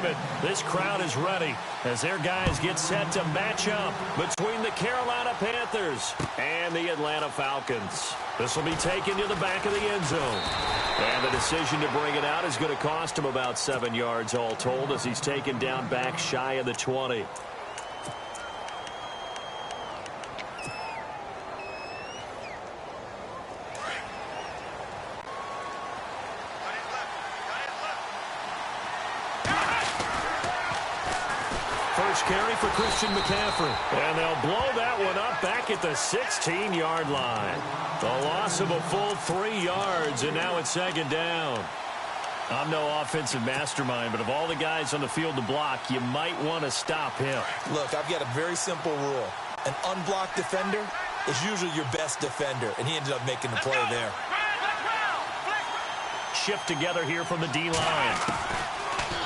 name it, this crowd is ready as their guys get set to match up between the Carolina Panthers and the Atlanta Falcons. This will be taken to the back of the end zone. And the decision to bring it out is going to cost him about 7 yards all told as he's taken down back shy of the 20. First carry for Christian McCaffrey. And they'll blow that one up back at the 16-yard line. The loss of a full 3 yards, and now it's second down. I'm no offensive mastermind, but of all the guys on the field to block, you might want to stop him. Look, I've got a very simple rule. An unblocked defender is usually your best defender, and he ended up making the play there. Shift together here from the D-line.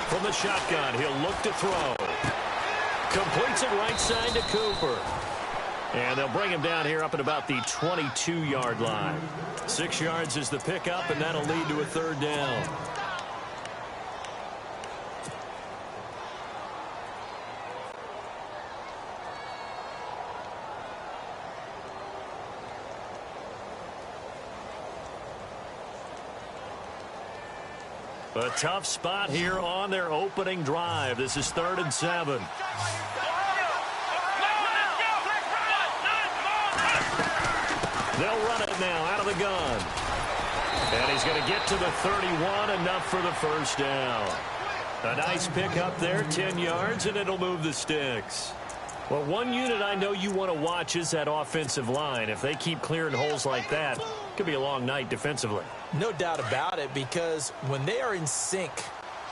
From the shotgun, he'll look to throw. Completes it right side to Cooper. And they'll bring him down here up at about the 22-yard line. 6 yards is the pickup, and that'll lead to a third down. A tough spot here on their opening drive. This is 3rd and 7. They'll run it now out of the gun. And he's going to get to the 31, enough for the first down. A nice pick up there, 10 yards, and it'll move the sticks. Well, one unit I know you want to watch is that offensive line. If they keep clearing holes like that, it could be a long night defensively. No doubt about it, because when they are in sync,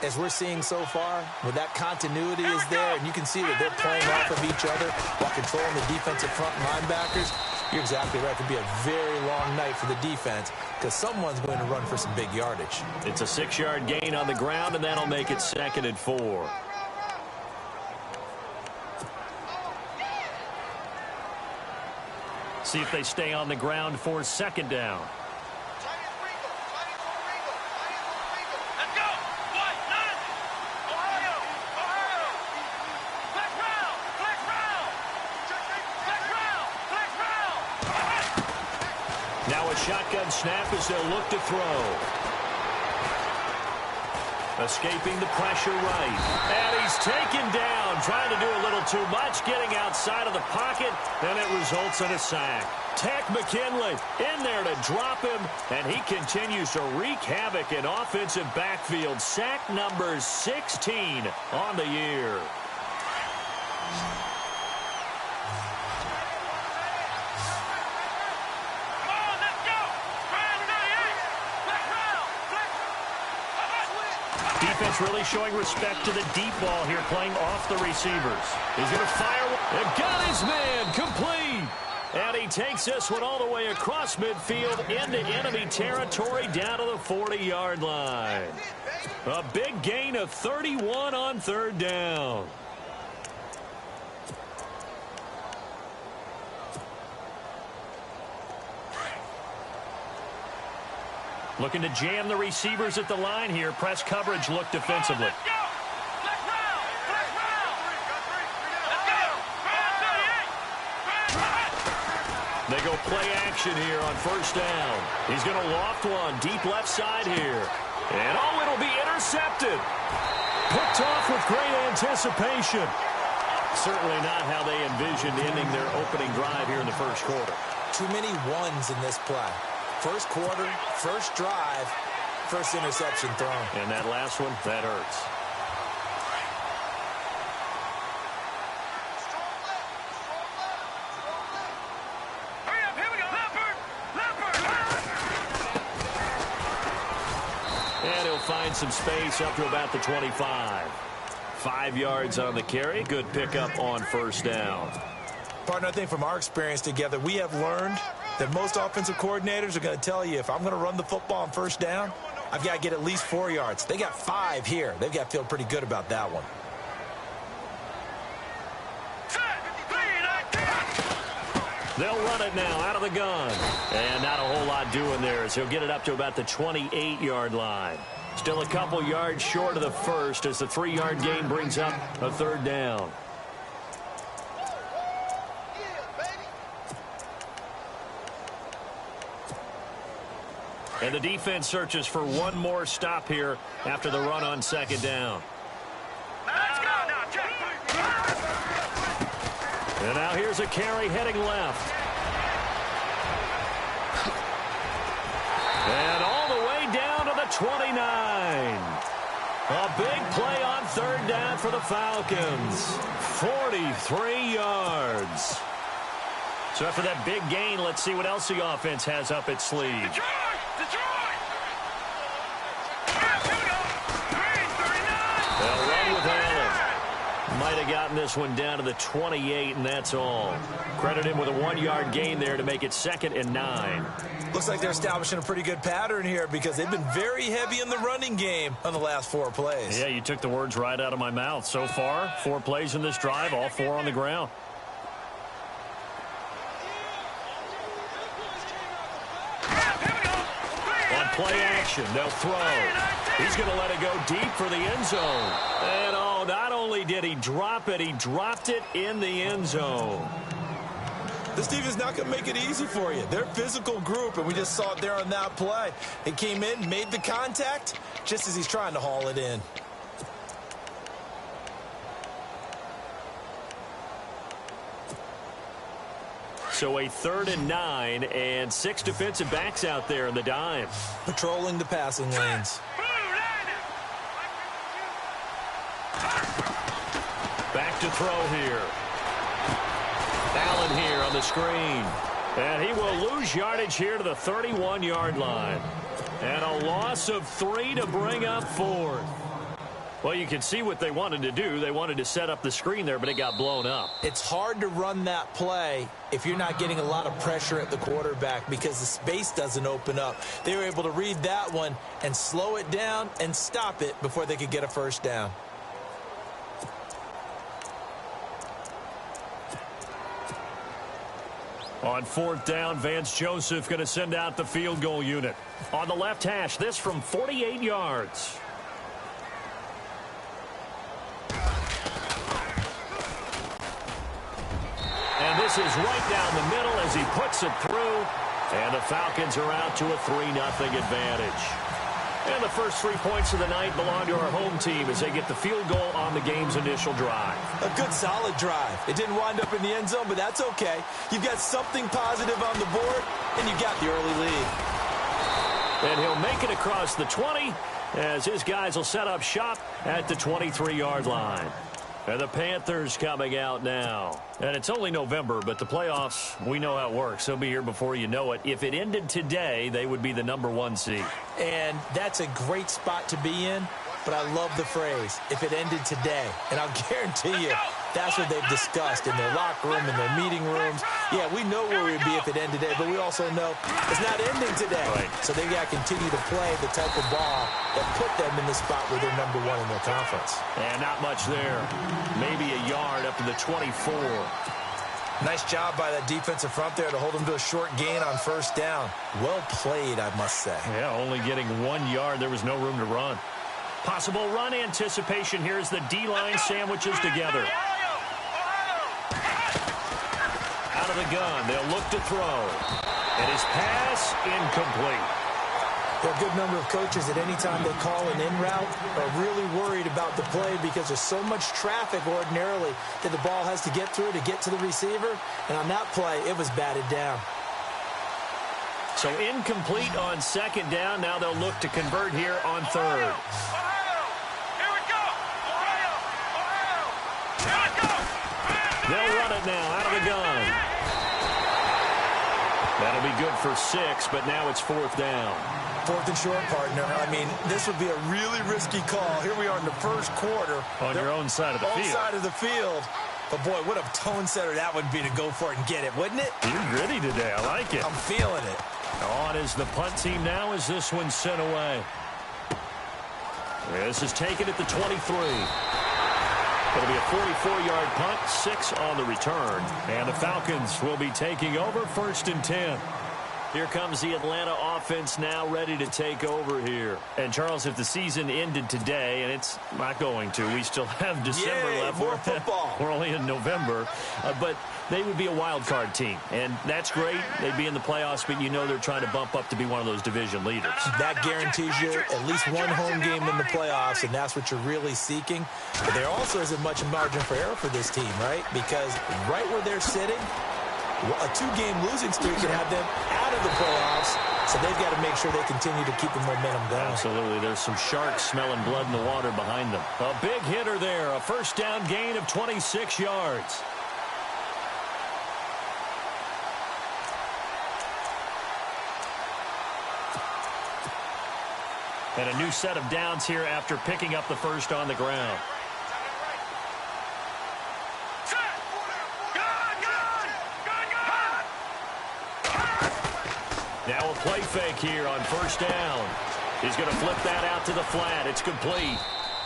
as we're seeing so far, where that continuity is there, and you can see that they're playing off of each other while controlling the defensive front linebackers, you're exactly right. It could be a very long night for the defense because someone's going to run for some big yardage. It's a 6-yard gain on the ground, and that'll make it 2nd and 4. See if they stay on the ground for 2nd down. Now a shotgun snap as they'll look to throw. Escaping the pressure right. And he's taken down, trying to do a little too much, getting outside of the pocket, and it results in a sack. Takk McKinley in there to drop him, and he continues to wreak havoc in offensive backfield. Sack number 16 on the year. Defense really showing respect to the deep ball here, playing off the receivers. He's going to fire. And got his man complete. And he takes this one all the way across midfield into enemy territory down to the 40-yard line. A big gain of 31 on 3rd down. Looking to jam the receivers at the line here. Press coverage look defensively. They go play action here on 1st down. He's going to loft one deep left side here. And oh, it'll be intercepted. Picked off with great anticipation. Certainly not how they envisioned ending their opening drive here in the 1st quarter. Too many ones in this play. 1st quarter, 1st drive, 1st interception thrown. And that last one, that hurts. And he'll find some space up to about the 25. 5 yards on the carry. Good pickup on 1st down. Partner, I think from our experience together, we have learned that most offensive coordinators are going to tell you, if I'm going to run the football on 1st down, I've got to get at least 4 yards. They got 5 here. They've got to feel pretty good about that one. They'll run it now out of the gun. And not a whole lot doing there as he'll get it up to about the 28-yard line. Still a couple yards short of the first as the 3-yard gain brings up a 3rd down. And the defense searches for one more stop here after the run on 2nd down. Let's go now, and now here's a carry heading left. And all the way down to the 29. A big play on 3rd down for the Falcons. 43 yards. So after that big gain, let's see what else the offense has up its sleeve. Detroit! They'll run with Allen. Might have gotten this one down to the 28, and that's all. Credit him with a 1-yard gain there to make it 2nd and 9. Looks like they're establishing a pretty good pattern here because they've been very heavy in the running game on the last 4 plays. Yeah, you took the words right out of my mouth. So far, 4 plays in this drive, all 4 on the ground. On play action, they'll throw. He's going to let it go deep for the end zone. And oh, not only did he drop it, he dropped it in the end zone. This team is not going to make it easy for you. They're a physical group, and we just saw it there on that play. He came in, made the contact, just as he's trying to haul it in. So a 3rd and 9, and 6 defensive backs out there in the dime. Patrolling the passing lanes. Back to throw here. Allen here on the screen. And he will lose yardage here to the 31-yard line. And a loss of 3 to bring up 4th. Well, you can see what they wanted to do. They wanted to set up the screen there, but it got blown up. It's hard to run that play if you're not getting a lot of pressure at the quarterback because the space doesn't open up. They were able to read that one and slow it down and stop it before they could get a 1st down. On 4th down, Vance Joseph going to send out the field goal unit. On the left hash, this from 48 yards. And this is right down the middle as he puts it through. And the Falcons are out to a 3-0 advantage. And the first 3 points of the night belong to our home team as they get the field goal on the game's initial drive. A good, solid drive. It didn't wind up in the end zone, but that's okay. You've got something positive on the board, and you got the early lead. And he'll make it across the 20 as his guys will set up shop at the 23-yard line. And the Panthers coming out now. And it's only November, but the playoffs, we know how it works. They'll be here before you know it. If it ended today, they would be the #1 seed. And that's a great spot to be in, but I love the phrase, if it ended today. And I'll guarantee you, that's what they've discussed in their locker room, in their meeting rooms. Yeah, we know where we'd be if it ended today, but we also know it's not ending today. Right. So they've got to continue to play the type of ball that put them in the spot where they're #1 in their conference. And not much there. Maybe a yard up to the 24. Nice job by that defensive front there to hold them to a short gain on 1st down. Well played, I must say. Yeah, only getting 1 yard. There was no room to run. Possible run anticipation here as the D-line sandwiches together. Out of the gun, they'll look to throw. And his pass incomplete. There are a good number of coaches at any time they call an in route are really worried about the play because there's so much traffic ordinarily that the ball has to get through to get to the receiver. And on that play, it was batted down. So incomplete on 2nd down. Now they'll look to convert here on 3rd. They'll run it now out of the gun. That'll be good for 6, but now it's 4th down. 4th and short, partner. I mean, this would be a really risky call. Here we are in the 1st quarter. On your own side of the field. Own side of the field. But, boy, what a tone setter that would be to go for it and get it, wouldn't it? You're gritty today. I like it. I'm feeling it. On is the punt team now as this one's sent away. This is taken at the 23. It'll be a 44-yard punt, 6 on the return. And the Falcons will be taking over 1st and 10. Here comes the Atlanta offense now ready to take over here. And, Charles, if the season ended today, and it's not going to, we still have December left. More football. We're only in November. But they would be a wild card team. And that's great. They'd be in the playoffs, but you know they're trying to bump up to be one of those division leaders. That guarantees you at least one home game in the playoffs, and that's what you're really seeking. But there also isn't much margin for error for this team, right? Because right where they're sitting, a two-game losing streak can have them out of the playoffs, so they've got to make sure they continue to keep the momentum going. Absolutely. There's some sharks smelling blood in the water behind them. A big hitter there, a first down gain of 26 yards. And a new set of downs here after picking up the first on the ground. Now a play fake here on first down. He's going to flip that out to the flat. It's complete.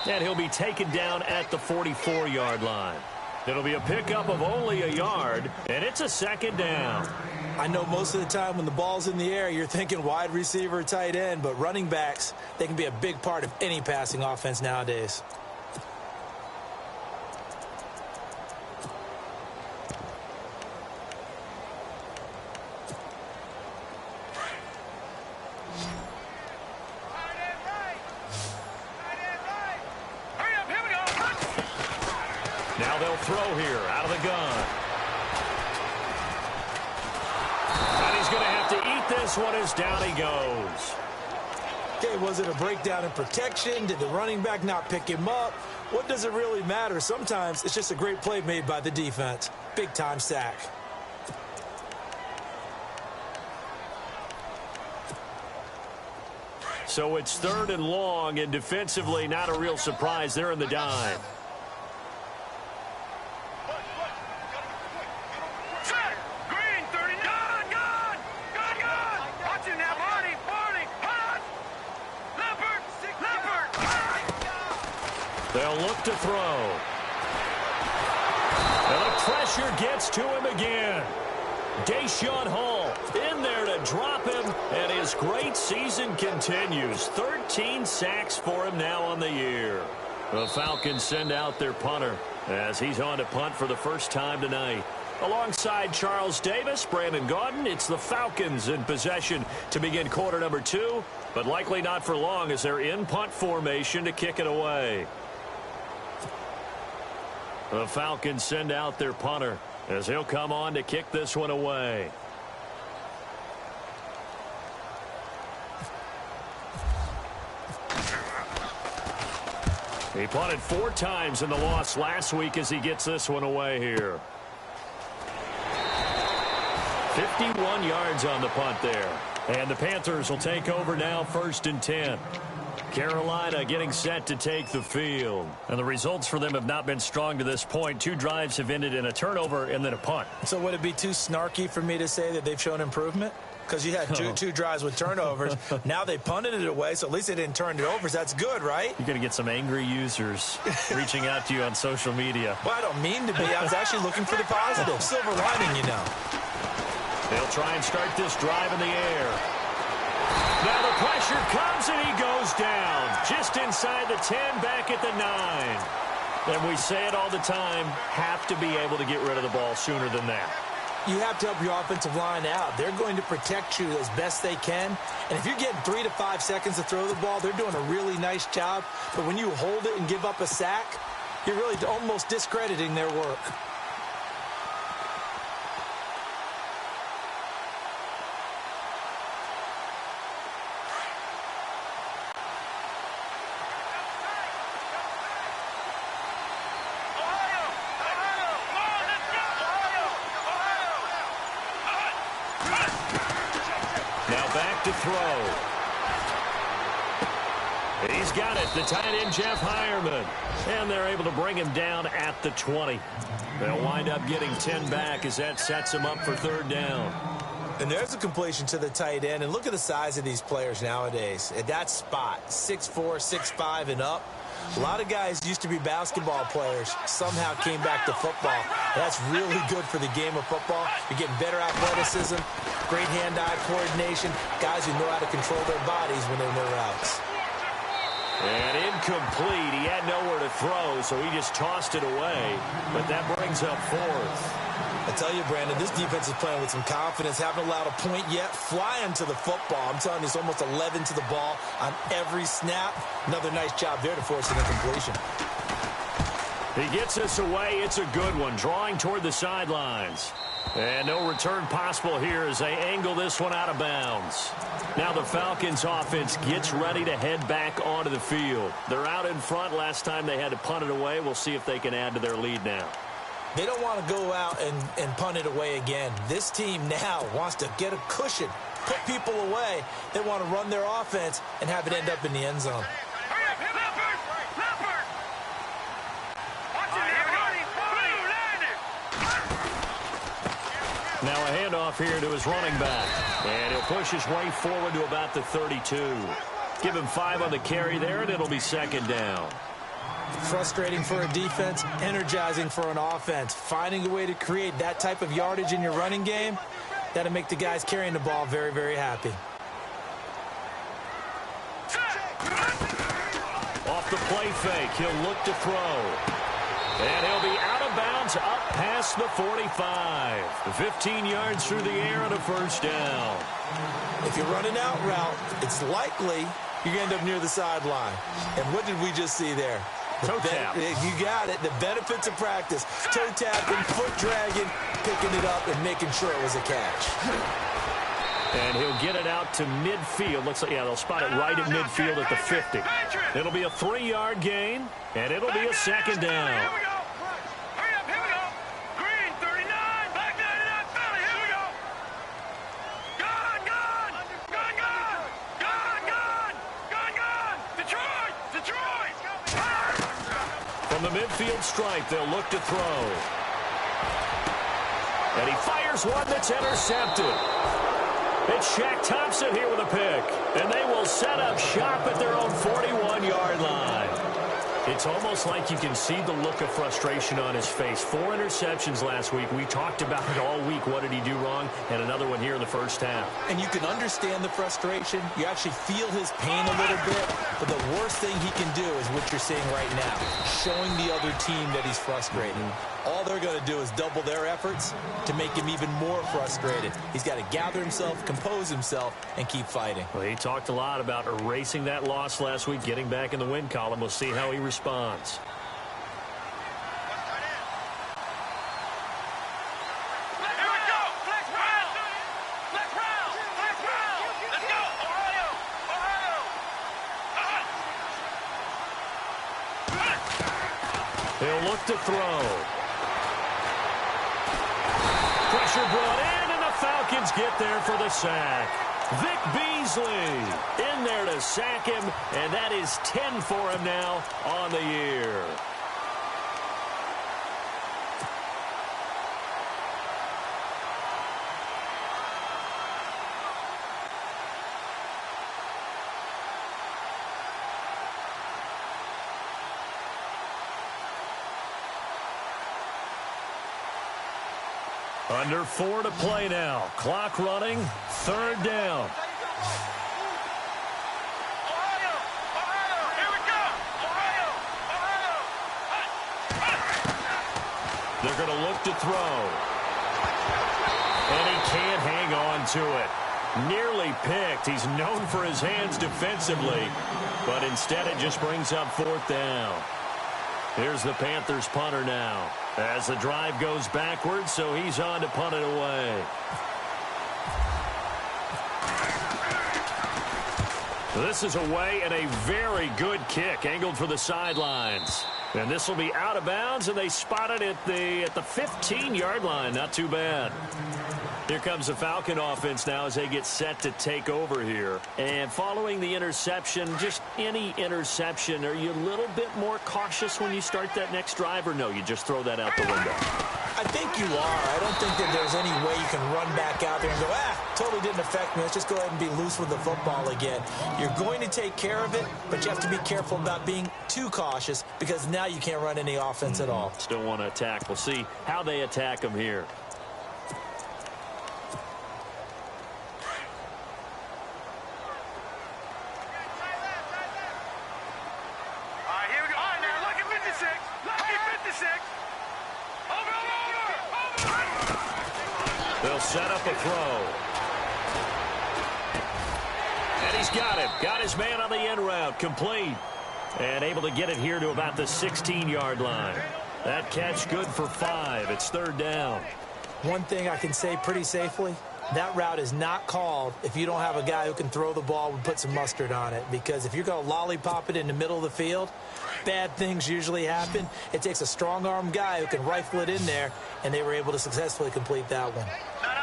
And he'll be taken down at the 44-yard line. It'll be a pickup of only a yard, and it's a second down. I know most of the time when the ball's in the air, you're thinking wide receiver, tight end, but running backs, they can be a big part of any passing offense nowadays. Now they'll throw here out of the gun. And he's going to have to eat this one as down he goes. Okay, was it a breakdown in protection? Did the running back not pick him up? What does it really matter? Sometimes it's just a great play made by the defense. Big-time sack. So it's 3rd and long, and defensively not a real surprise. They're in the dime. They'll look to throw. And the pressure gets to him again. Deshaun Hall in there to drop him, and his great season continues. 13 sacks for him now on the year. The Falcons send out their punter as he's on to punt for the first time tonight. Alongside Charles Davis, Brandon Gaudin, it's the Falcons in possession to begin quarter number 2, but likely not for long as they're in punt formation to kick it away. The Falcons send out their punter as he'll come on to kick this one away. He punted 4 times in the loss last week as he gets this one away here. 51 yards on the punt there. And the Panthers will take over now, 1st and 10. Carolina getting set to take the field. And the results for them have not been strong to this point. 2 drives have ended in a turnover and then a punt. So would it be too snarky for me to say that they've shown improvement? Because you had two drives with turnovers. Now they punted it away, so at least they didn't turn it over. So that's good, right? You're going to get some angry users reaching out to you on social media. Well, I don't mean to be. I was actually looking for the positive. Silver lining, you know. They'll try and start this drive in the air. Now the pressure comes and he goes down. Just inside the 10, back at the 9. And we say it all the time, have to be able to get rid of the ball sooner than that. You have to help your offensive line out. They're going to protect you as best they can. And if you're getting 3 to 5 seconds to throw the ball, they're doing a really nice job. But when you hold it and give up a sack, you're really almost discrediting their work. To throw. He's got it, the tight end Jeff Heuerman. And they're able to bring him down at the 20. They'll wind up getting 10 back as that sets him up for 3rd down. And there's a completion to the tight end. And look at the size of these players nowadays. At that spot, 6'4", 6'5", and up. A lot of guys used to be basketball players, somehow came back to football. That's really good for the game of football. You're getting better athleticism, great hand-eye coordination, guys who know how to control their bodies when they're in their routes. And incomplete. He had nowhere to throw, so he just tossed it away. But that brings up fourth. I tell you, Brandon, this defense is playing with some confidence. Haven't allowed a point yet. Flying to the football. I'm telling you, it's almost 11 to the ball on every snap. Another nice job there to force an incompletion. He gets us away. It's a good one. Drawing toward the sidelines. And no return possible here as they angle this one out of bounds. Now the Falcons offense gets ready to head back onto the field. They're out in front. Last time they had to punt it away. We'll see if they can add to their lead now. They don't want to go out and punt it away again. This team now wants to get a cushion, put people away. They want to run their offense and have it end up in the end zone. Now a handoff here to his running back. And he'll push his way forward to about the 32. Give him 5 on the carry there, and it'll be second down. Frustrating for a defense, energizing for an offense. Finding a way to create that type of yardage in your running game, that'll make the guys carrying the ball very, very happy. Off the play fake, he'll look to throw. And he'll be out of bounds up past the 45. 15 yards through the air and a first down. If you're running out route, it's likely you're going to end up near the sideline. And what did we just see there? Toe tap. You got it. The benefits of practice. Toe tapping, foot dragging, picking it up, and making sure it was a catch. And he'll get it out to midfield. Looks like, yeah, they'll spot it right at midfield at the 50. It'll be a 3-yard gain, and it'll be a second down. Here we go. Hurry up, here we go. Green, 39, back 99, Philly, here we go. Gone, gone, gone, gone, gone, gone, gone, gone. Detroit, Detroit. From the midfield stripe, they'll look to throw. And he fires one that's intercepted. It's Shaq Thompson here with a pick. And they will set up shop at their own 41-yard line. It's almost like you can see the look of frustration on his face. 4 interceptions last week. We talked about it all week. What did he do wrong? And another one here in the first half. And you can understand the frustration. You actually feel his pain a little bit. But the worst thing he can do is what you're seeing right now, showing the other team that he's frustrated. All they're going to do is double their efforts to make him even more frustrated. He's got to gather himself, compose himself, and keep fighting. Well, he talked a lot about erasing that loss last week, getting back in the win column. We'll see how he responds. He'll look to throw. Pressure brought in, and the Falcons get there for the sack. Vic Beasley in there to sack him, and that is 10 for him now on the year. Under 4 to play now. Clock running. 3rd down. Ohio, here we go. Ohio. They're going to look to throw. And he can't hang on to it. Nearly picked. He's known for his hands defensively. But instead it just brings up 4th down. Here's the Panthers punter now. As the drive goes backwards, so he's on to punt it away. This is away and a very good kick, angled for the sidelines. And this will be out of bounds, and they spot it at the 15-yard line. Not too bad. Here comes the Falcon offense now as they get set to take over here. And following the interception, just any interception, are you a little bit more cautious when you start that next drive, or no, you just throw that out the window? I think you are. I don't think that there's any way you can run back out there and go, totally didn't affect me. Let's just go ahead and be loose with the football again. You're going to take care of it, but you have to be careful about being too cautious because now you can't run any offense at all. Still want to attack. We'll see how they attack them here. They'll set up a throw. And he's got him. Got his man on the end route. Complete. And able to get it here to about the 16-yard line. That catch good for 5. It's 3rd down. One thing I can say pretty safely, that route is not called if you don't have a guy who can throw the ball and put some mustard on it. Because if you're going to lollipop it in the middle of the field, bad things usually happen. It takes a strong-arm guy who can rifle it in there, and they were able to successfully complete that one. No.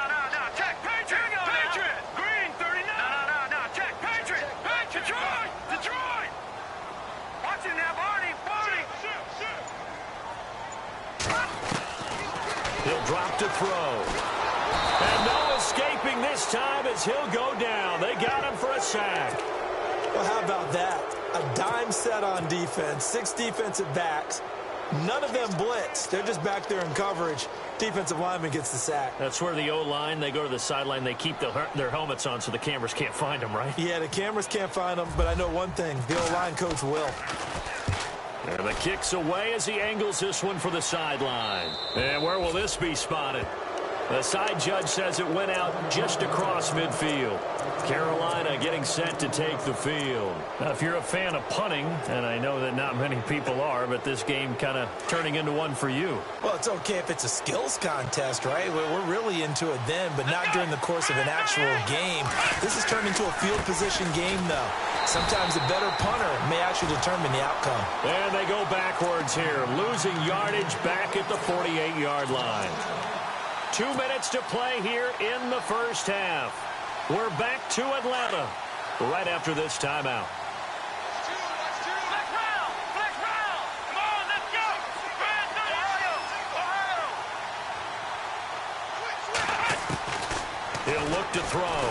Check Patriot. Patriot. Green 39. No. Check Patriot. Detroit. Watch it now, Barney. He'll drop to throw. And no escaping this time as he'll go down. They got him for a sack. Well, how about that? A dime set on defense, 6 defensive backs. None of them blitz. They're just back there in coverage. Defensive lineman gets the sack. That's where the O-line, they go to the sideline, they keep their helmets on so the cameras can't find them, right? Yeah, the cameras can't find them, but I know one thing. The O-line coach will. And the kick's away as he angles this one for the sideline. And where will this be spotted? The side judge says it went out just across midfield. Carolina getting set to take the field. Now, if you're a fan of punting, and I know that not many people are, but this game kind of turning into one for you. Well, it's okay if it's a skills contest, right? We're really into it then, but not during the course of an actual game. This has turned into a field position game, though. Sometimes a better punter may actually determine the outcome. And they go backwards here, losing yardage back at the 48-yard line. 2 minutes to play here in the first half. We're back to Atlanta right after this timeout. Flex round. Come on, let's go. Ohio. He'll look to throw.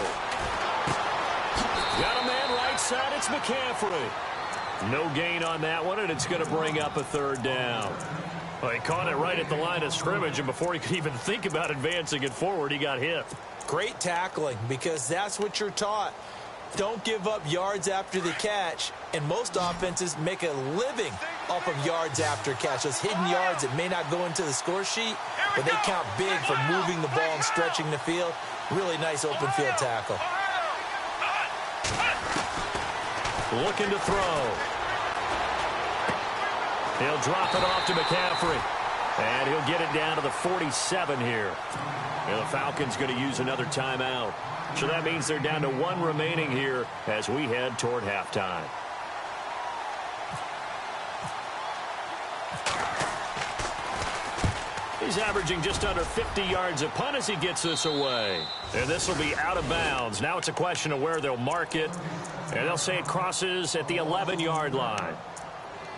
Got a man right side. It's McCaffrey. No gain on that one, and it's going to bring up a 3rd down. Well, he caught it right at the line of scrimmage, and before he could even think about advancing it forward, he got hit. Great tackling, because that's what you're taught. Don't give up yards after the catch, and most offenses make a living off of yards after catch. Those hidden yards that may not go into the score sheet, but they count big for moving the ball and stretching the field. Really nice open field tackle. Looking to throw. He'll drop it off to McCaffrey. And he'll get it down to the 47 here. And the Falcons going to use another timeout. So that means they're down to 1 remaining here as we head toward halftime. He's averaging just under 50 yards a punt as he gets this away. And this will be out of bounds. Now it's a question of where they'll mark it. And they'll say it crosses at the 11-yard line.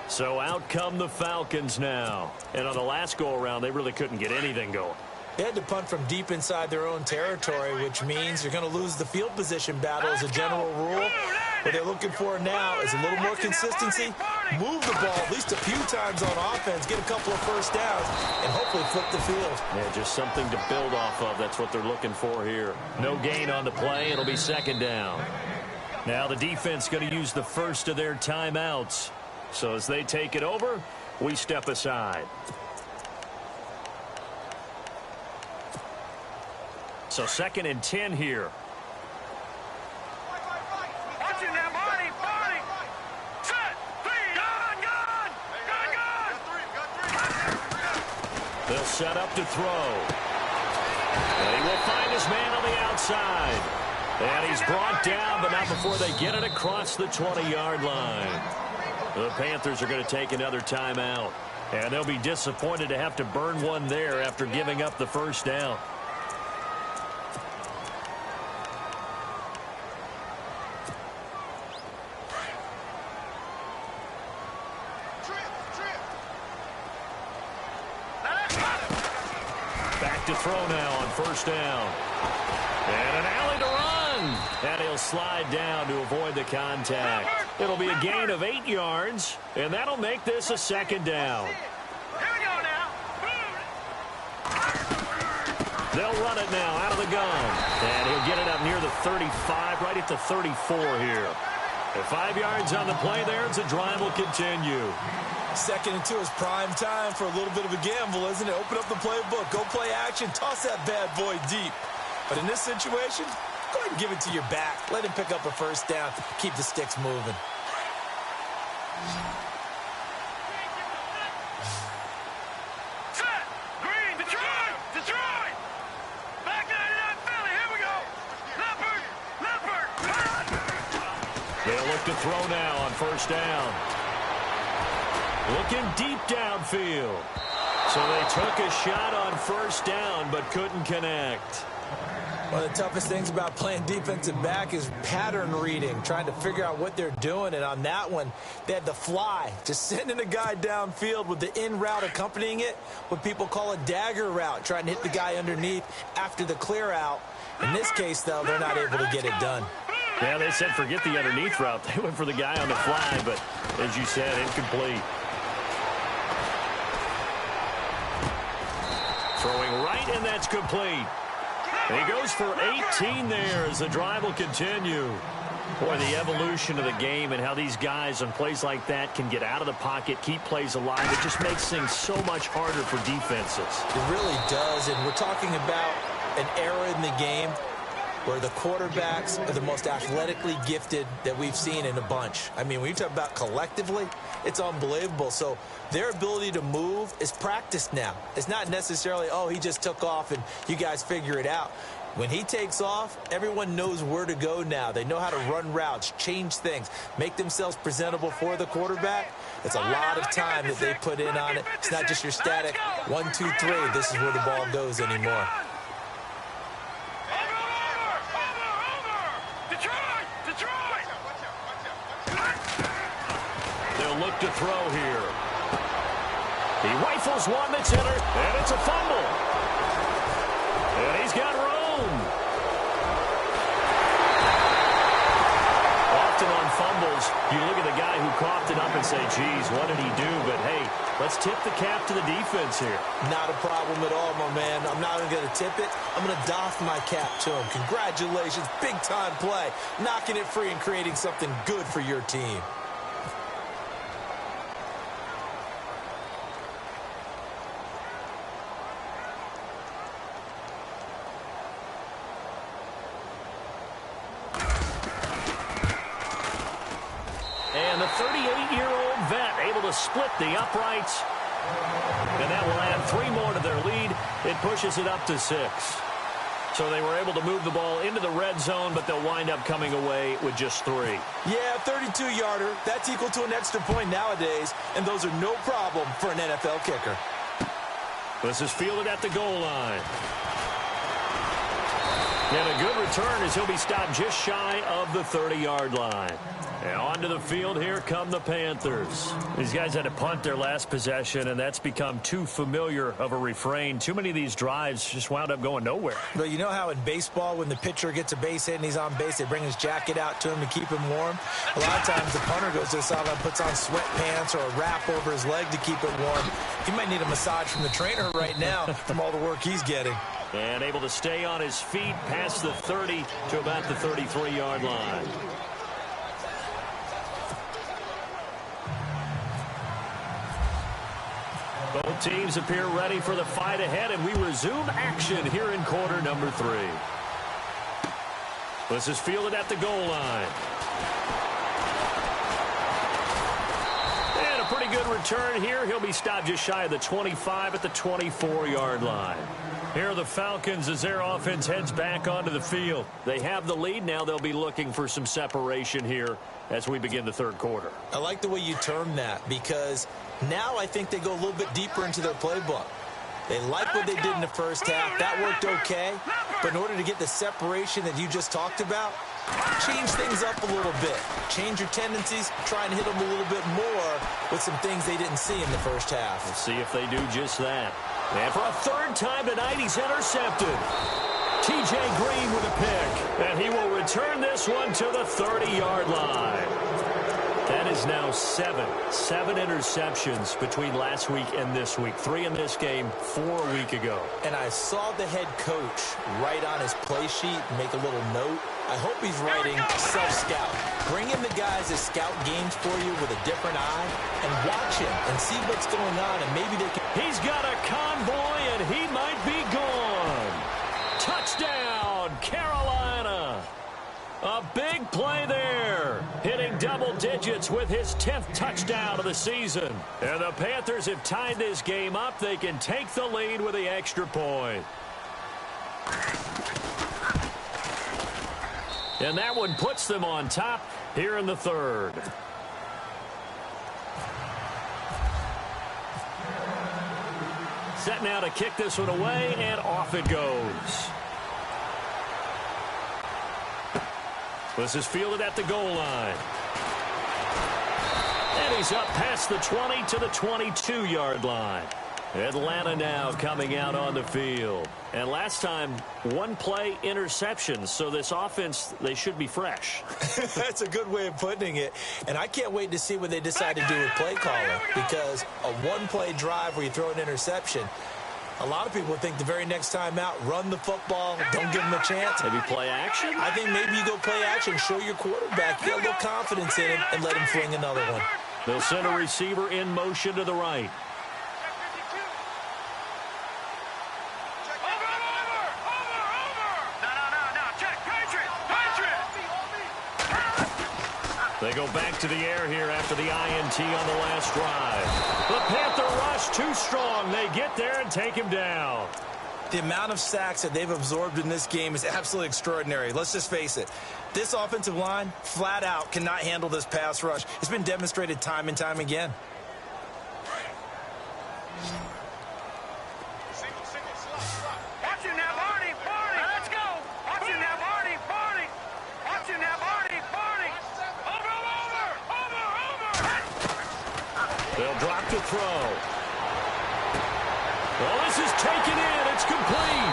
So out come the Falcons now. And on the last go-around, they really couldn't get anything going. They had to punt from deep inside their own territory, which means you're going to lose the field position battle as a general rule. What they're looking for now is a little more consistency, move the ball at least a few times on offense, get a couple of first downs, and hopefully flip the field. Yeah, just something to build off of. That's what they're looking for here. No gain on the play. It'll be 2nd down. Now the defense going to use the first of their timeouts. So as they take it over, we step aside. So 2nd and 10 here. Watch it now, Barney. Set. Gun. They'll set up to throw. And he will find his man on the outside. And he's brought down, but not before they get it across the 20-yard line. The Panthers are going to take another timeout. And they'll be disappointed to have to burn one there after giving up the first down. Back to throw now on first down. And an alley to run. And he'll slide down to avoid the contact. It'll be a gain of 8 yards, and that'll make this a second down. Here we go now. They'll run it now out of the gun. And he'll get it up near the 35, right at the 34 here. And 5 yards on the play there as the drive will continue. 2nd and 2 is prime time for a little bit of a gamble, isn't it? Open up the playbook, go play action, toss that bad boy deep. But in this situation, go ahead and give it to your back. Let him pick up a first down. Keep the sticks moving. Set. Green. Detroit. Detroit. Back 99 Philly. Here we go. Leopard. Leopard. They'll look to throw now on first down. Looking deep downfield. So they took a shot on first down but couldn't connect. One of the toughest things about playing defensive back is pattern reading, trying to figure out what they're doing. And on that one, they had the fly, just sending a guy downfield with the in route accompanying it, what people call a dagger route, trying to hit the guy underneath after the clear out. In this case, though, they're not able to get it done. Yeah, they said forget the underneath route. They went for the guy on the fly, but as you said, incomplete. Throwing right, and that's complete. And he goes for 18 there as the drive will continue. Boy, the evolution of the game and how these guys on plays like that can get out of the pocket, keep plays alive, it just makes things so much harder for defenses. It really does, and we're talking about an era in the game where the quarterbacks are the most athletically gifted that we've seen in a bunch. I mean, when you talk about collectively, it's unbelievable. So their ability to move is practiced now. It's not necessarily, oh, he just took off and you guys figure it out. When he takes off, everyone knows where to go now. They know how to run routes, change things, make themselves presentable for the quarterback. It's a lot of time that they put in on it. It's not just your static 1, 2, 3. This is where the ball goes anymore. Look to throw here. He rifles one that's in her, and it's a fumble. And he's got room. Often on fumbles, you look at the guy who coughed it up and say, geez, what did he do? But, hey, let's tip the cap to the defense here. Not a problem at all, my man. I'm not even going to tip it. I'm going to doff my cap to him. Congratulations. Big-time play. Knocking it free and creating something good for your team. And the 38-year-old vet able to split the uprights. And that will add 3 more to their lead. It pushes it up to 6. So they were able to move the ball into the red zone, but they'll wind up coming away with just 3. Yeah, 32-yarder. That's equal to an extra point nowadays, and those are no problem for an NFL kicker. This is fielded at the goal line. And a good return as he'll be stopped just shy of the 30-yard line. And onto the field, here come the Panthers. These guys had to punt their last possession, and that's become too familiar of a refrain. Too many of these drives just wound up going nowhere. But you know how in baseball, when the pitcher gets a base hit and he's on base, they bring his jacket out to him to keep him warm? A lot of times the punter goes to the sideline, puts on sweatpants or a wrap over his leg to keep it warm. He might need a massage from the trainer right now from all the work he's getting. And able to stay on his feet past the 30 to about the 33-yard line. Both teams appear ready for the fight ahead, and we resume action here in quarter number 3. This is fielded at the goal line. And a pretty good return here. He'll be stopped just shy of the 25 at the 24-yard line. Here are the Falcons as their offense heads back onto the field. They have the lead. Now they'll be looking for some separation here as we begin the third quarter. I like the way you term that, because now I think they go a little bit deeper into their playbook. They like what they did in the first half. That worked okay. But in order to get the separation that you just talked about, change things up a little bit. Change your tendencies. Try and hit them a little bit more with some things they didn't see in the first half. We'll see if they do just that. And for a third time tonight, he's intercepted. T.J. Green with a pick. And he will return this one to the 30-yard line. That is now seven interceptions between last week and this week. 3 in this game, 4 a week ago. And I saw the head coach write on his play sheet, make a little note. I hope he's writing self-scout. Bring in the guys that scout games for you with a different eye and watch him and see what's going on, and maybe they can. He's got a convoy, and he might be gone. Touchdown, Carolina. A big play there, hitting double digits with his 10th touchdown of the season. And the Panthers have tied this game up. They can take the lead with the extra point. And that one puts them on top here in the third. Set now to kick this one away, and off it goes. This is fielded at the goal line. And he's up past the 20 to the 22-yard line. Atlanta now coming out on the field. And last time, one play interception. So this offense, they should be fresh. That's a good way of putting it. And I can't wait to see what they decide to do with play calling. Because a one-play drive where you throw an interception, a lot of people think the very next time out, run the football, don't give them a chance. Maybe play action? I think maybe you go play action, show your quarterback, get a little confidence in him, and let him fling another one. They'll send a receiver in motion to the right. They go back to the air here after the INT on the last drive. The Panther rush too strong. They get there and take him down. The amount of sacks that they've absorbed in this game is absolutely extraordinary. Let's just face it. This offensive line, flat out, cannot handle this pass rush. It's been demonstrated time and time again. They'll drop the throw. Well, this is taken in. It's complete.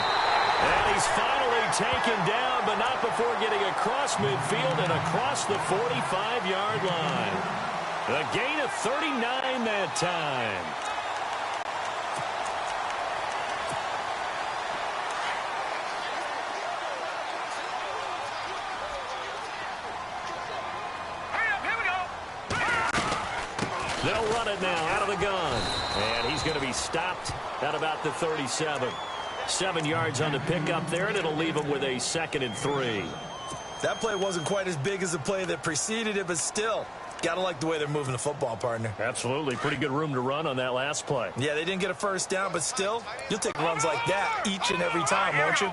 And he's finally taken down, but not before getting across midfield and across the 45-yard line. A gain of 39 that time. They'll run it now out of the gun. And he's going to be stopped at about the 37. 7 yards on the pickup there, and it'll leave him with a 2nd and 3. That play wasn't quite as big as the play that preceded it, but still, got to like the way they're moving the football, partner. Absolutely. Pretty good room to run on that last play. Yeah, they didn't get a first down, but still, you'll take runs like that each and every time, won't you?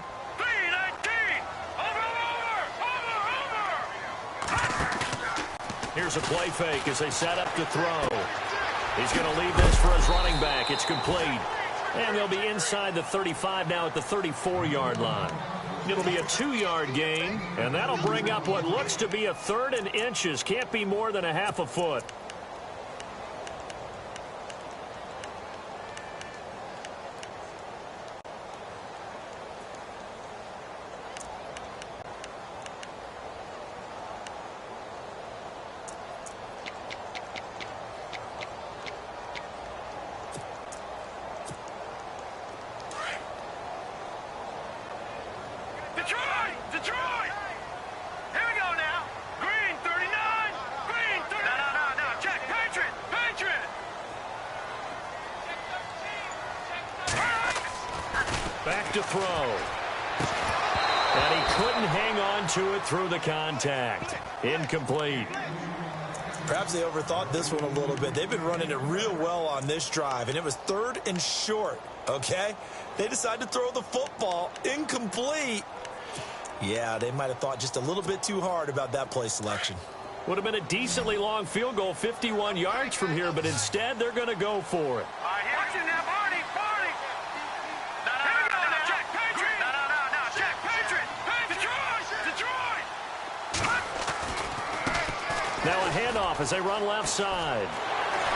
Here's a play fake as they set up to throw. He's going to leave this for his running back. It's complete. And they'll be inside the 35 now at the 34-yard line. It'll be a 2-yard gain, and that'll bring up what looks to be a 3rd and inches. Can't be more than a half a foot. Detroit! Here we go now. Green, 39. Green, 39. No. Check. Patriot. Back to throw. And he couldn't hang on to it through the contact. Incomplete. Perhaps they overthought this one a little bit. They've been running it real well on this drive, and it was 3rd and short, okay? They decided to throw the football. Incomplete. Yeah, they might have thought just a little bit too hard about that play selection. Would have been a decently long field goal, 51 yards from here, but instead they're going to go for it. Watching now, Barney. No. Check. Patriot. No. Check. Patriot. Detroit. Now a handoff as they run left side.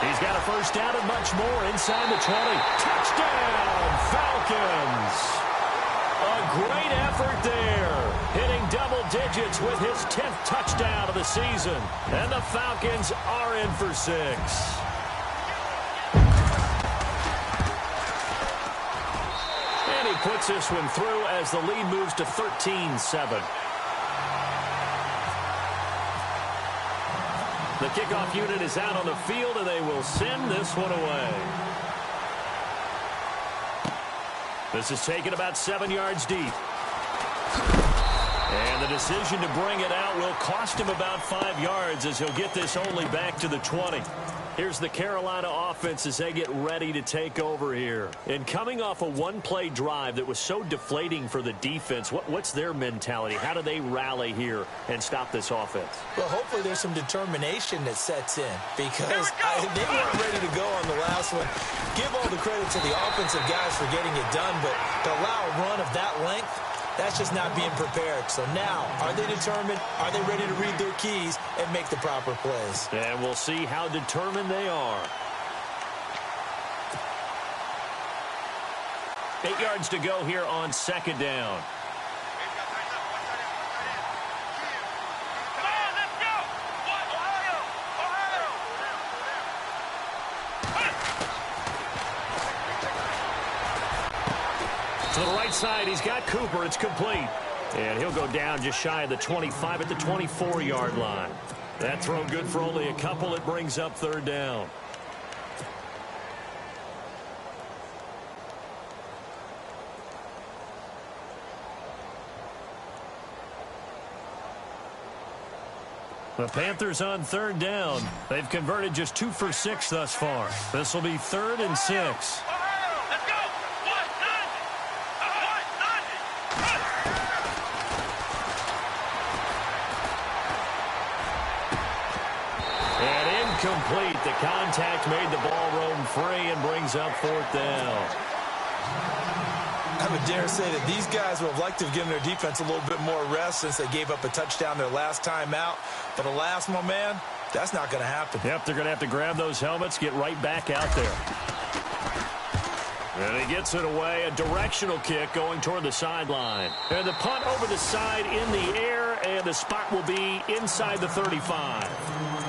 He's got a first down and much more inside the 20. Touchdown, Falcons! A great effort there, hitting double digits with his 10th touchdown of the season. And the Falcons are in for 6. And he puts this one through as the lead moves to 13-7. The kickoff unit is out on the field, and they will send this one away. This is taken about 7 yards deep. And the decision to bring it out will cost him about 5 yards as he'll get this only back to the 20. Here's the Carolina offense as they get ready to take over here. And coming off a one-play drive that was so deflating for the defense, what's their mentality? How do they rally here and stop this offense? Well, hopefully there's some determination that sets in because they weren't ready to go on the last one. Give all the credit to the offensive guys for getting it done, but to allow a run of that length, that's just not being prepared. So now, are they determined? Are they ready to read their keys and make the proper plays? And we'll see how determined they are. 8 yards to go here on second down. To the right side, he's got Cooper. It's complete. And he'll go down just shy of the 25 at the 24-yard line. That throw good for only a couple. It brings up third down. The Panthers on third down. They've converted just 2 for 6 thus far. This will be 3rd and 6. Complete. The contact made the ball roam free and brings up 4th down. I would dare say that these guys would have liked to have given their defense a little bit more rest since they gave up a touchdown their last time out. But alas, my man, that's not going to happen. Yep, they're going to have to grab those helmets, get right back out there. And he gets it away. A directional kick going toward the sideline. And the punt over the side in the air, and the spot will be inside the 35.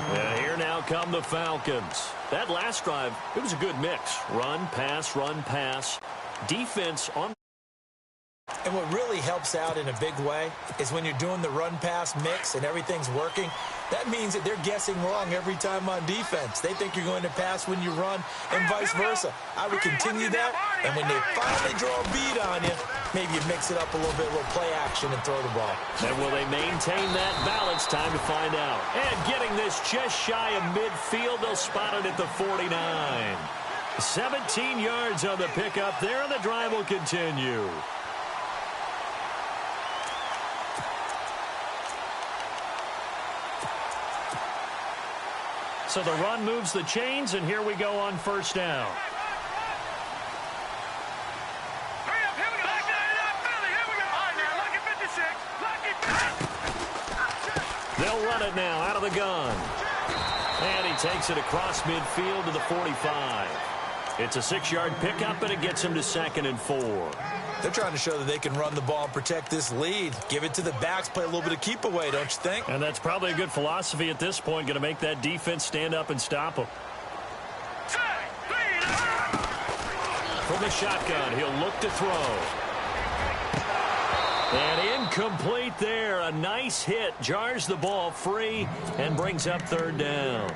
And here now come the Falcons. That last drive, it was a good mix. Run, pass, defense on. And what really helps out in a big way is when you're doing the run-pass mix and everything's working, that means that they're guessing wrong every time on defense. They think you're going to pass when you run and vice versa. I would continue that, and when they finally draw a bead on you, maybe you mix it up a little bit, a little play action, and throw the ball. And will they maintain that balance? Time to find out. And getting this just shy of midfield, they'll spot it at the 49. 17 yards on the pickup there, and the drive will continue. So the run moves the chains, and here we go on first down. They'll run it now out of the gun. And he takes it across midfield to the 45. It's a 6-yard pickup, and it gets him to 2nd and 4. They're trying to show that they can run the ball and protect this lead. Give it to the backs, play a little bit of keep away, don't you think? And that's probably a good philosophy at this point, going to make that defense stand up and stop them. From the shotgun, he'll look to throw. And incomplete there. A nice hit. Jars the ball free and brings up 3rd down.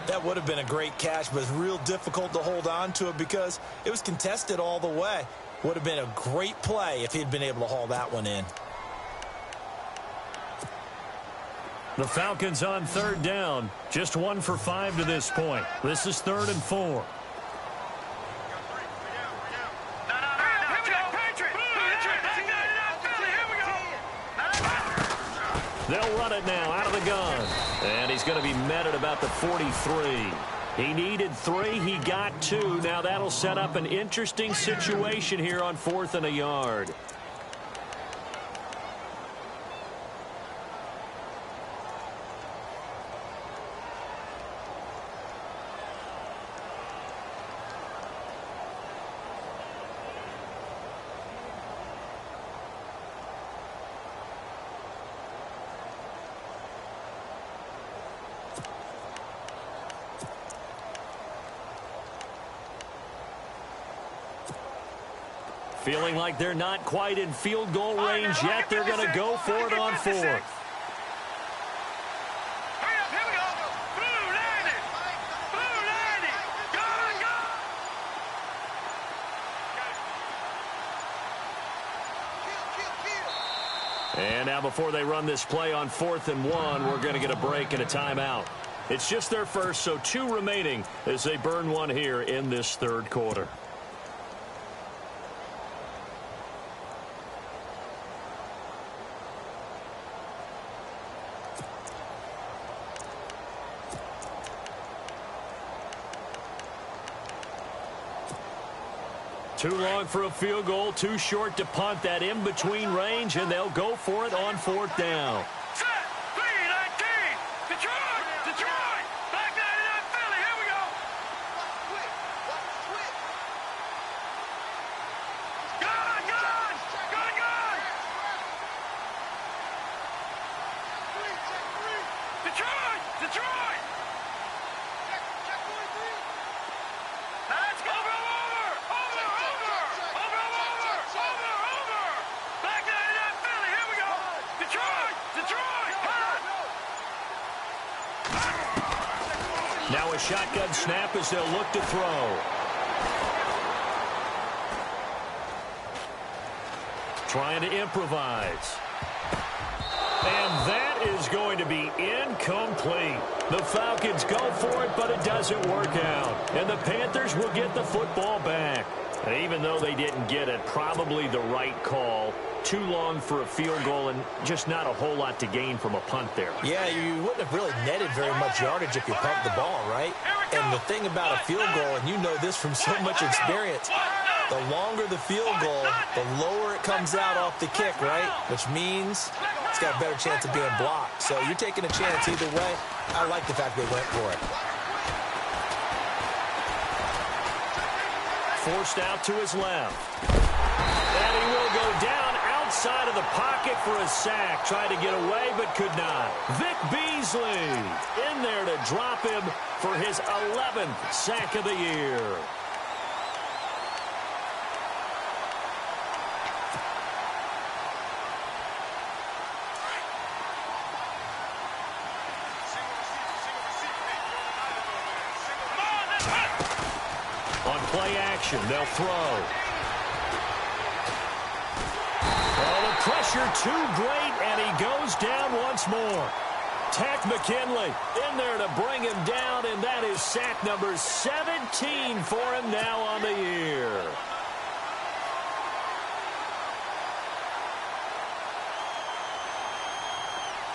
That would have been a great catch, but it's real difficult to hold on to it because it was contested all the way. Would have been a great play if he'd been able to haul that one in. The Falcons on 3rd down. Just 1 for 5 to this point. This is 3rd and 4. They'll run it now out of the gun. And he's going to be met at about the 43. He needed 3. He got 2. Now that'll set up an interesting situation here on 4th and a yard. Feeling like they're not quite in field goal range yet. They're going to go for it on fourth. Hurry up, here we go. Blue landed. Blue landed. Go, go. And now before they run this play on 4th and 1, we're going to get a break and a timeout. It's just their first, so 2 remaining as they burn one here in this third quarter. Too long for a field goal, too short to punt. That in-between range, and they'll go for it on 4th down. Set. 3-19. Detroit. Detroit. Back 99 Philly. Here we go. Gun, gun. Gun, gun. Detroit. Detroit. Let's go. Over. Back 99 Philly. Here we go. Detroit. Detroit. Now a shotgun snap as they'll look to throw. Trying to improvise. And that is going to be incomplete. The Falcons go for it, but it doesn't work out. And the Panthers will get the football back. And even though they didn't get it, probably the right call. Too long for a field goal and just not a whole lot to gain from a punt there. Yeah, you wouldn't have really netted very much yardage if you pumped the ball, right? And the thing about a field goal, and you know this from so much experience, the longer the field goal, the lower it comes out off the kick, right? Which means it's got a better chance of being blocked. So you're taking a chance either way. I like the fact they went for it. Forced out to his left. And he will go down outside of the pocket for a sack. Tried to get away, but could not. Vic Beasley in there to drop him for his 11th sack of the year. On play action, they'll throw. Oh, the pressure too great, and he goes down once more. Takk McKinley in there to bring him down, and that is sack number 17 for him now on the year.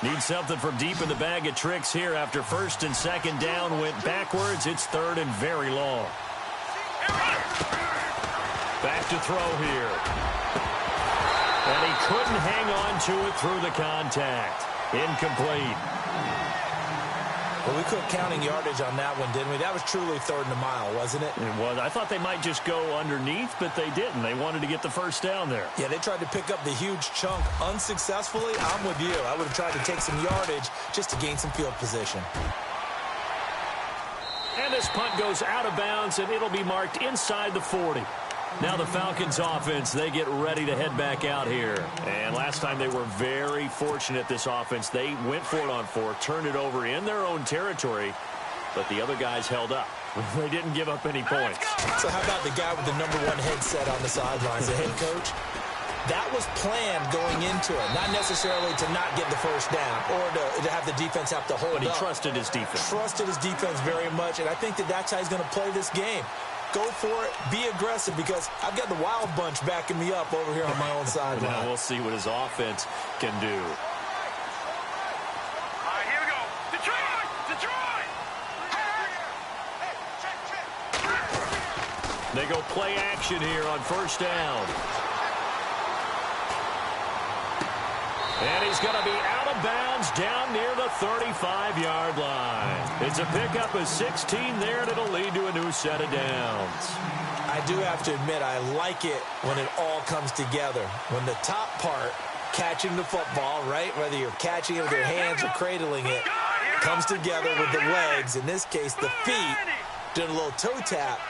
Need something from deep in the bag of tricks here after 1st and 2nd down went backwards. It's 3rd and very long. Back to throw here. And he couldn't hang on to it through the contact. Incomplete. Well, we quit counting yardage on that one, didn't we? That was truly 3rd and a mile, wasn't it? It was. I thought they might just go underneath, but they didn't. They wanted to get the first down there. Yeah, they tried to pick up the huge chunk unsuccessfully. I'm with you. I would have tried to take some yardage just to gain some field position. And this punt goes out of bounds, and it'll be marked inside the 40. Now the Falcons offense, they get ready to head back out here. And last time they were very fortunate, this offense. They went for it on 4th, turned it over in their own territory, but the other guys held up. They didn't give up any points. So how about the guy with the #1 headset on the sidelines, the head coach? That was planned going into it, not necessarily to not get the first down or to have the defense have to hold up. But he trusted his defense. Trusted his defense very much, and I think that that's how he's going to play this game. Go for it, be aggressive, because I've got the wild bunch backing me up over here on my own sideline. Now we'll see what his offense can do. All right, here we go. Detroit! Detroit! They go play action here on 1st down. And he's going to be out of bounds down near the 35-yard line. It's a pickup of 16 there, and it'll lead to a new set of downs. I do have to admit, I like it when it all comes together. When the top part, catching the football, right, whether you're catching it with your hands or cradling it, comes together with the legs, in this case the feet, doing a little toe tap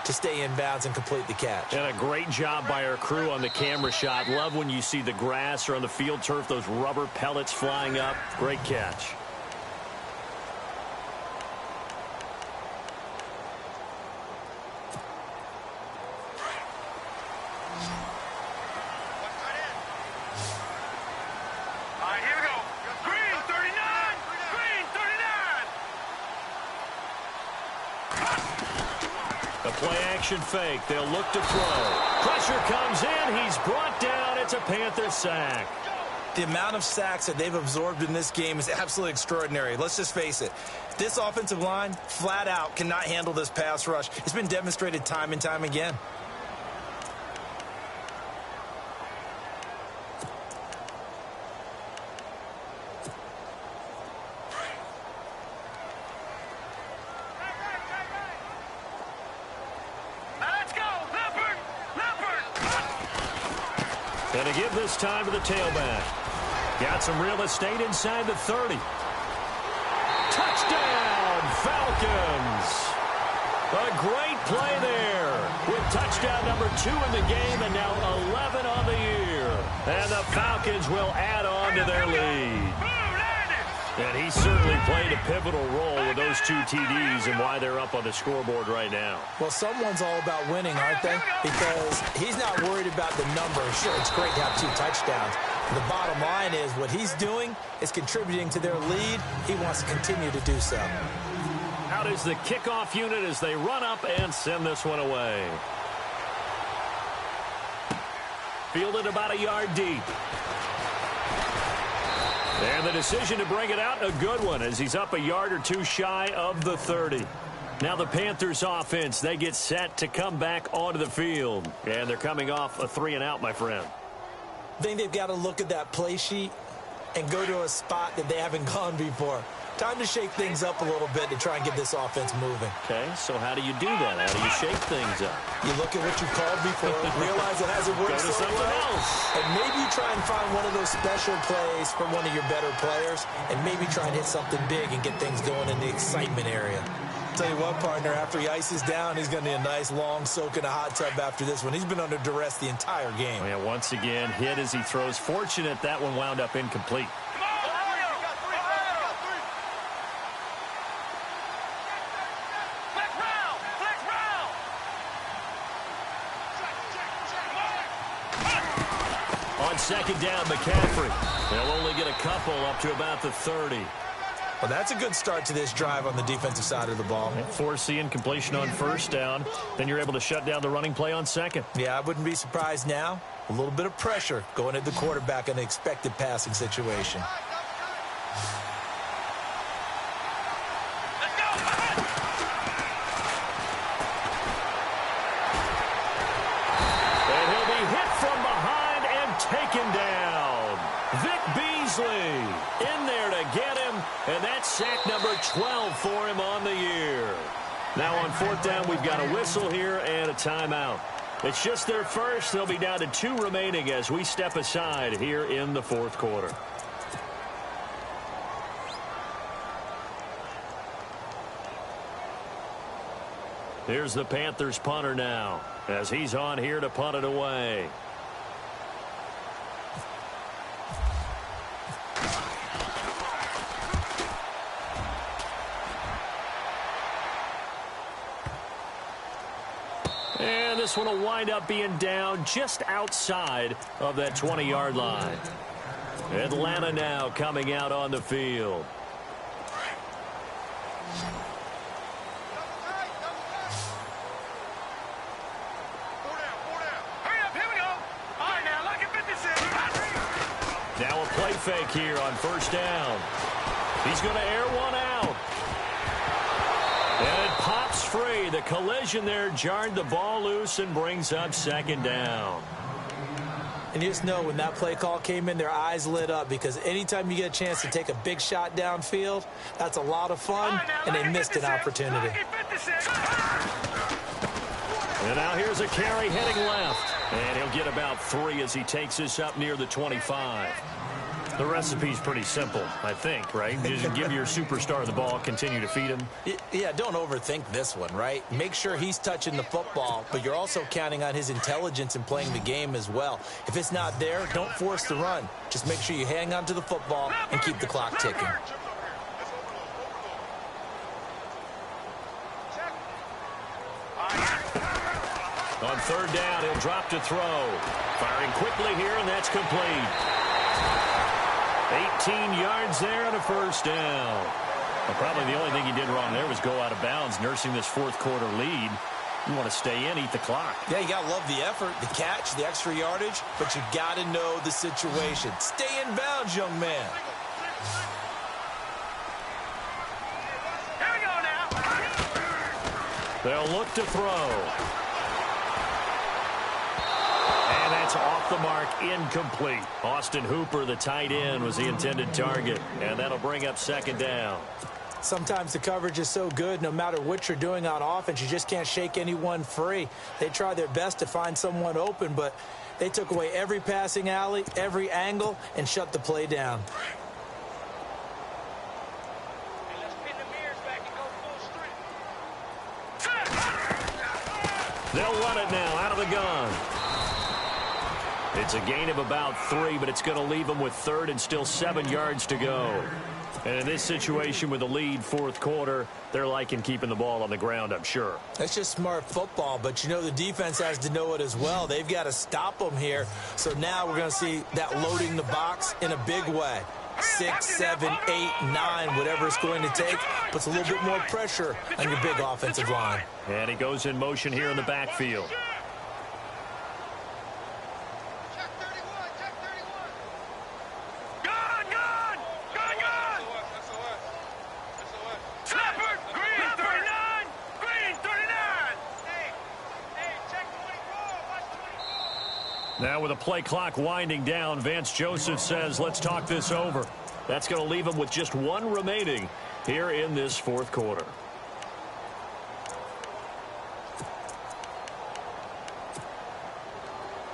to stay in bounds and complete the catch. And a great job by our crew on the camera shot. Love when you see the grass or on the field turf, those rubber pellets flying up. Great catch. Play-action fake. They'll look to throw. Pressure comes in. He's brought down. It's a Panther sack. The amount of sacks that they've absorbed in this game is absolutely extraordinary. Let's just face it. This offensive line, flat out, cannot handle this pass rush. It's been demonstrated time and time again. And to give this time to the tailback. Got some real estate inside the 30. Touchdown, Falcons! A great play there with touchdown number 2 in the game and now 11 on the year. And the Falcons will add on to their lead. And he certainly played a pivotal role with those 2 TDs and why they're up on the scoreboard right now. Well, someone's all about winning, aren't they? Because he's not worried about the number. Sure, it's great to have 2 touchdowns. The bottom line is what he's doing is contributing to their lead. He wants to continue to do so. Out is the kickoff unit as they run up and send this one away. Fielded about a yard deep. And the decision to bring it out, a good one, as he's up a yard or 2 shy of the 30. Now the Panthers offense, they get set to come back onto the field. And they're coming off a 3-and-out, my friend. I think they've got to look at that play sheet and go to a spot that they haven't gone before. Time to shake things up a little bit to try and get this offense moving. Okay, so how do you do that? How do you shake things up? You look at what you called before, realize it hasn't worked so well, and maybe you try and find one of those special plays from one of your better players, and maybe try and hit something big and get things going in the excitement area. Tell you what, partner, after he ices down, he's going to need a nice long soak in a hot tub after this one. He's been under duress the entire game. Yeah, once again, hit as he throws. Fortunate that one wound up incomplete. Second down, McCaffrey. They'll only get a couple up to about the 30. Well, that's a good start to this drive on the defensive side of the ball. Force the incompletion on first down. Then you're able to shut down the running play on second. Yeah, I wouldn't be surprised now. A little bit of pressure going at the quarterback in an expected passing situation. Taken down. Vic Beasley in there to get him, and that's sack number 12 for him on the year. Now on 4th down, we've got a whistle here and a timeout. It's just their first. They'll be down to 2 remaining as we step aside here in the 4th quarter. Here's the Panthers punter now as he's on here to punt it away. And this one will wind up being down just outside of that 20-yard line. Atlanta now coming out on the field. Now a play fake here on first down. He's going to air one out. And it pops free. The collision there jarred the ball loose and brings up second down. And you just know when that play call came in, their eyes lit up because anytime you get a chance to take a big shot downfield, that's a lot of fun, and they missed an opportunity. And now here's a carry heading left. And he'll get about 3 as he takes this up near the 25. The recipe's pretty simple, I think, right? You just give your superstar the ball, continue to feed him. Yeah, don't overthink this one, right? Make sure he's touching the football, but you're also counting on his intelligence in playing the game as well. If it's not there, don't force the run. Just make sure you hang on to the football and keep the clock ticking. On third down, he'll drop to throw. Firing quickly here, and that's complete. 18 yards there and a first down. Well, probably the only thing he did wrong there was go out of bounds, nursing this fourth quarter lead. You want to stay in, eat the clock. Yeah, you got to love the effort, the catch, the extra yardage, but you got to know the situation. Stay in bounds, young man. Here we go now. They'll look to throw. And that's off the mark, incomplete. Austin Hooper, the tight end, was the intended target. And that'll bring up second down. Sometimes the coverage is so good, no matter what you're doing on offense, you just can't shake anyone free. They try their best to find someone open, but they took away every passing alley, every angle, and shut the play down. Let's pin the mirrors back and go full strength. They'll run it now out of the gun. It's a gain of about 3, but it's going to leave them with third and still 7 yards to go. And in this situation with the lead fourth quarter, they're liking keeping the ball on the ground, I'm sure. That's just smart football, but you know the defense has to know it as well. They've got to stop them here. So now we're going to see that loading the box in a big way. 6, 7, 8, 9, whatever it's going to take, puts a little bit more pressure on your big offensive line. And he goes in motion here in the backfield. Now with the play clock winding down, Vance Joseph says, let's talk this over. That's going to leave him with just 1 remaining here in this fourth quarter.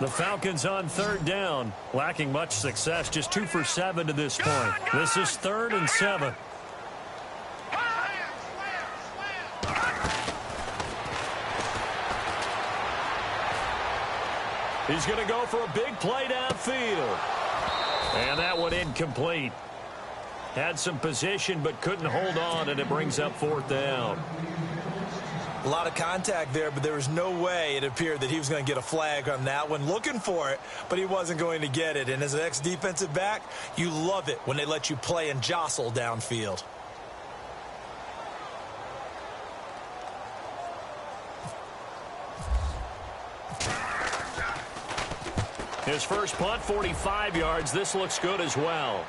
The Falcons on third down, lacking much success, just 2 for 7 to this point. This is 3rd and 7. He's going to go for a big play downfield. And that one incomplete. Had some position but couldn't hold on, and it brings up 4th down. A lot of contact there, but there was no way it appeared that he was going to get a flag on that one. Looking for it, but he wasn't going to get it. And as an ex-defensive back, you love it when they let you play and jostle downfield. His first punt, 45 yards. This looks good as well.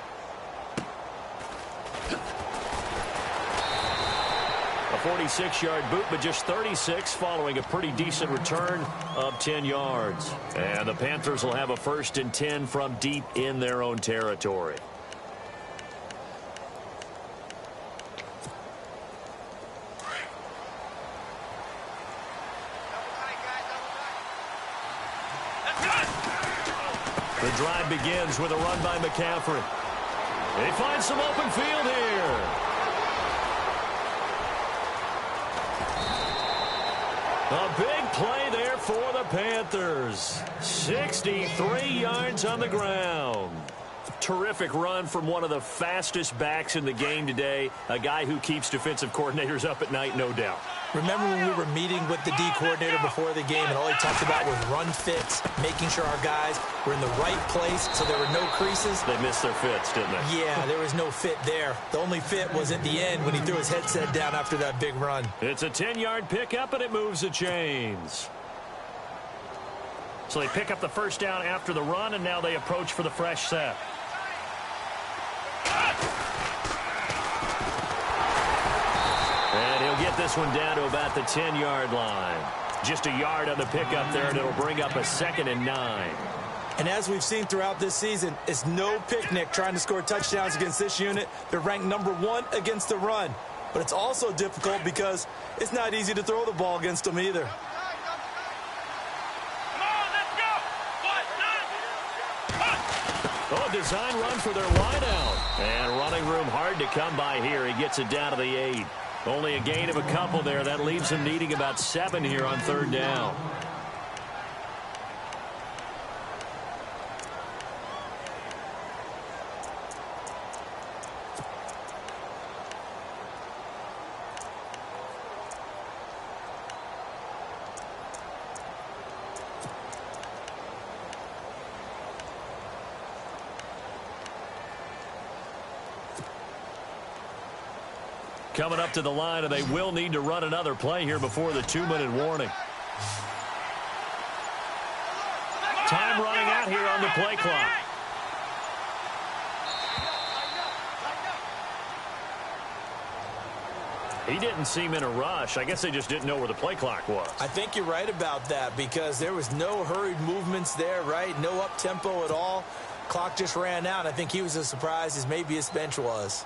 A 46-yard boot, but just 36 following a pretty decent return of 10 yards. And the Panthers will have a 1st and 10 from deep in their own territory. The drive begins with a run by McCaffrey. They find some open field here. A big play there for the Panthers. 63 yards on the ground. Terrific run from one of the fastest backs in the game today. A guy who keeps defensive coordinators up at night, no doubt. Remember when we were meeting with the D coordinator before the game, and all he talked about was run fits, making sure our guys were in the right place so there were no creases? They missed their fits, didn't they? Yeah, there was no fit there. The only fit was at the end when he threw his headset down after that big run. It's a 10-yard pickup, and it moves the chains. So they pick up the first down after the run, and now they approach for the fresh set. And he'll get this one down to about the 10-yard line. Just a yard on the pickup there, and it'll bring up a 2nd and 9. And as we've seen throughout this season, it's no picnic trying to score touchdowns against this unit. They're ranked number 1 against the run. But it's also difficult because it's not easy to throw the ball against them either. Oh, design run for their wideout. And running room hard to come by here. He gets it down to the 8. Only a gain of a couple there. That leaves him needing about 7 here on third down. Coming up to the line, and they will need to run another play here before the 2-minute warning. Time running out here on the play clock. He didn't seem in a rush. I guess they just didn't know where the play clock was. I think you're right about that because there was no hurried movements there, right? No up-tempo at all. Clock just ran out. I think he was as surprised as maybe his bench was.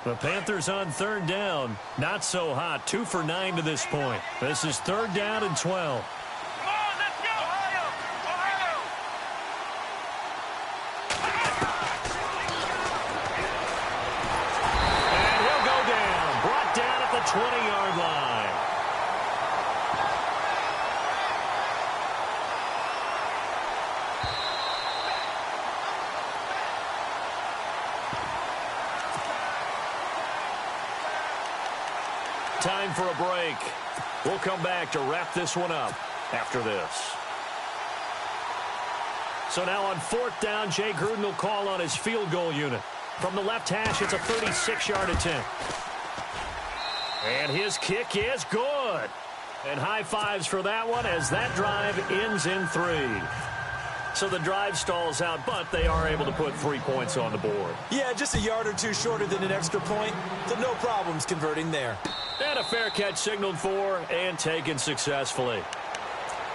The Panthers on third down. Not so hot. 2 for 9 to this point. This is third down and 12. Come on, let's go! Ohio! And he'll go down. Brought down at the 20-yard line. Time for a break. We'll come back to wrap this one up after this. So now on fourth down, Jay Gruden will call on his field goal unit. From the left hash, it's a 36-yard attempt. And his kick is good. And high fives for that one as that drive ends in 3. So the drive stalls out, but they are able to put 3 points on the board. Yeah, just a yard or two shorter than an extra point. So no problems converting there. And a fair catch signaled for and taken successfully.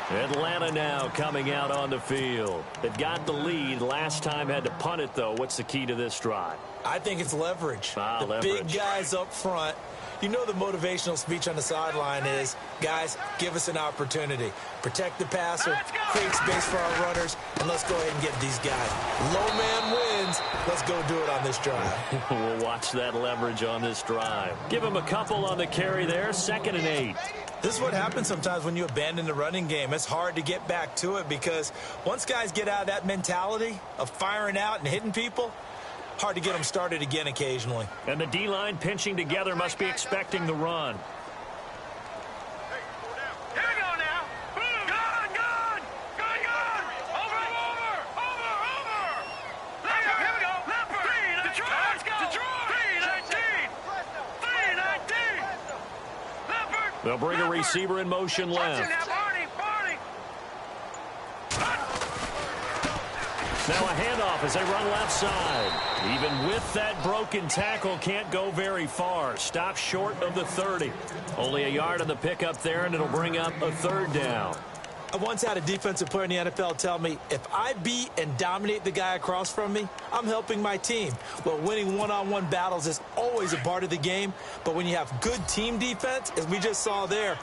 Atlanta now coming out on the field. They've got the lead. Last time had to punt it, though. What's the key to this drive? I think it's leverage. The leverage. Big guys up front. You know the motivational speech on the sideline is, guys, give us an opportunity. Protect the passer, create space for our runners, and let's go ahead and get these guys. Low man wins. Let's go do it on this drive. We'll watch that leverage on this drive. Give him a couple on the carry there, 2nd and 8. This is what happens sometimes when you abandon the running game. It's hard to get back to it because once guys get out of that mentality of firing out and hitting people, hard to get them started again occasionally. And the D-line pinching together must be expecting the run. Here we go now. Gone, gone. Gone, gone. Over. Leopard, here we go. Leopard. 3-19. Let's go. 3-19. Leopard. They'll bring a receiver in motion left. Barney. Now a handoff as they run left side. Even with that broken tackle, can't go very far. Stop short of the 30. Only a yard on the pickup there, and it'll bring up a third down. I once had a defensive player in the NFL tell me, if I beat and dominate the guy across from me, I'm helping my team. Well, winning one-on-one battles is always a part of the game, but when you have good team defense, as we just saw there,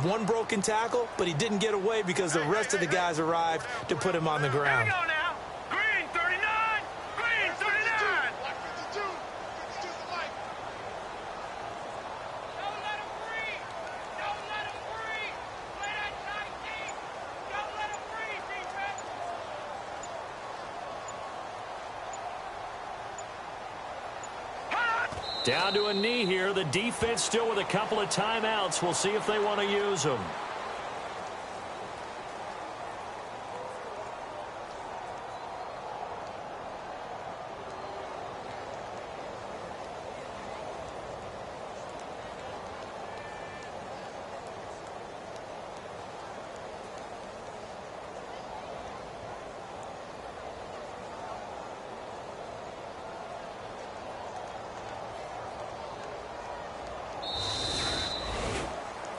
one broken tackle, but he didn't get away because the rest of the guys arrived to put him on the ground. Here we go now. Green 39. Green 39. Don't let him breathe. Don't let him breathe. Play that tight deep. Don't let him breathe, defense. Down to a knee here. The defense still with a couple of timeouts. We'll see if they want to use them.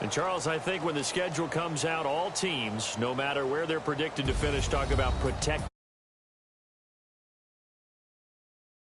And, Charles, I think when the schedule comes out, all teams, no matter where they're predicted to finish, talk about protect.